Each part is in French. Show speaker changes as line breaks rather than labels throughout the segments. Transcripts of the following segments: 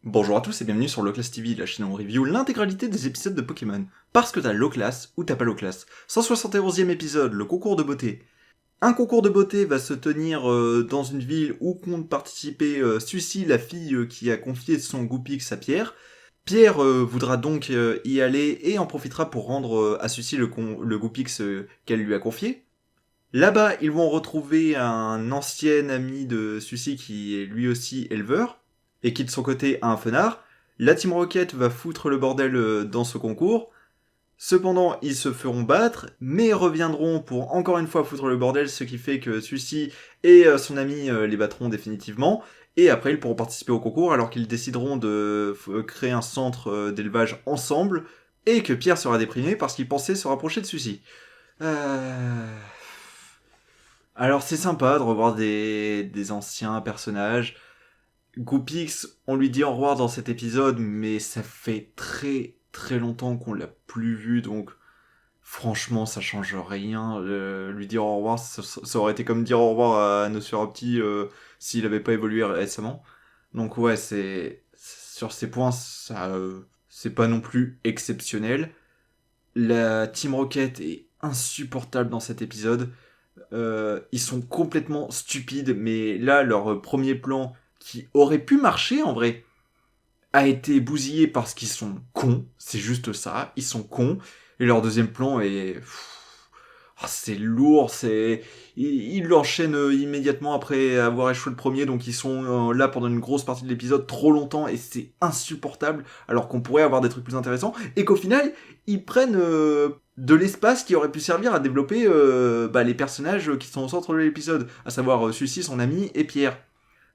Bonjour à tous et bienvenue sur Loclass TV, la chaîne où on review l'intégralité des épisodes de Pokémon. Parce que t'as Loclass ou t'as pas Loclass. 171e épisode, le concours de beauté. Un concours de beauté va se tenir dans une ville où compte participer Sucy, la fille qui a confié son Goopix à Pierre. Pierre voudra donc y aller et en profitera pour rendre à Sucy le Goopix qu'elle lui a confié. Là-bas, ils vont retrouver un ancien ami de Sucy qui est lui aussi éleveur, et qui de son côté a un fenard. La Team Rocket va foutre le bordel dans ce concours. Cependant, ils se feront battre, mais reviendront pour encore une fois foutre le bordel, ce qui fait que Sucy et son ami les battront définitivement. Et après, ils pourront participer au concours alors qu'ils décideront de créer un centre d'élevage ensemble, et que Pierre sera déprimé parce qu'il pensait se rapprocher de Sucy. Alors c'est sympa de revoir des anciens personnages. Goopix, on lui dit au revoir dans cet épisode, mais ça fait très très longtemps qu'on l'a plus vu, donc franchement ça change rien. Lui dire au revoir, ça aurait été comme dire au revoir à Nosferatu s'il avait pas évolué récemment. Donc ouais, sur ces points, ça c'est pas non plus exceptionnel. La Team Rocket est insupportable dans cet épisode. Ils sont complètement stupides, mais là, leur premier plan, qui aurait pu marcher en vrai, a été bousillé parce qu'ils sont cons. C'est juste ça, ils sont cons. Et leur deuxième plan est... c'est lourd, Ils l'enchaînent immédiatement après avoir échoué le premier, donc ils sont là pendant une grosse partie de l'épisode trop longtemps et c'est insupportable, alors qu'on pourrait avoir des trucs plus intéressants, et qu'au final, ils prennent de l'espace qui aurait pu servir à développer les personnages qui sont au centre de l'épisode, à savoir Sucy, son ami, et Pierre.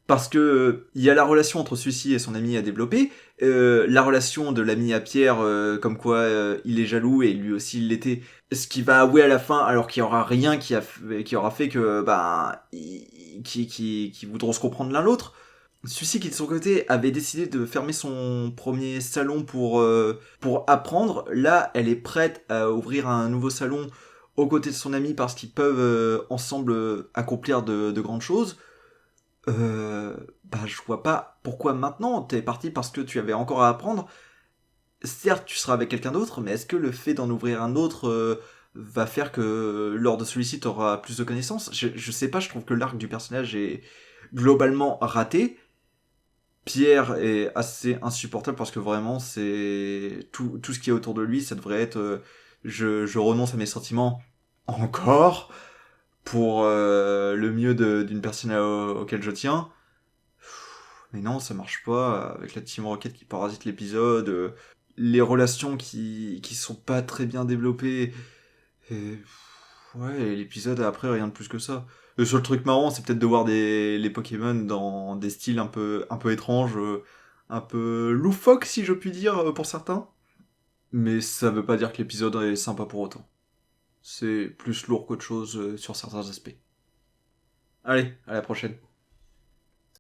Parce que il y a la relation entre Sucy et son ami à développer, la relation de l'ami à Pierre, comme quoi il est jaloux et lui aussi il l'était, ce qui va avouer à la fin, alors qu'il y aura rien qui aura fait que qui voudront se comprendre l'un l'autre. Sucy qui de son côté avait décidé de fermer son premier salon pour apprendre, là elle est prête à ouvrir un nouveau salon aux côtés de son ami parce qu'ils peuvent ensemble accomplir de grandes choses. Je vois pas pourquoi maintenant t'es parti parce que tu avais encore à apprendre. Certes, tu seras avec quelqu'un d'autre, mais est-ce que le fait d'en ouvrir un autre va faire que lors de celui-ci t'auras plus de connaissances? Je sais pas, je trouve que l'arc du personnage est globalement raté. Pierre est assez insupportable parce que vraiment c'est tout ce qui est autour de lui, ça devrait être je renonce à mes sentiments encore pour le mieux d'une personne auquel je tiens. Mais non, ça marche pas, avec la Team Rocket qui parasite l'épisode, les relations qui sont pas très bien développées, et ouais, et l'épisode après, rien de plus que ça. Le seul truc marrant, c'est peut-être de voir les Pokémon dans des styles un peu étranges, un peu loufoques, si je puis dire, pour certains. Mais ça veut pas dire que l'épisode est sympa pour autant. C'est plus lourd qu'autre chose sur certains aspects. Allez, à la prochaine.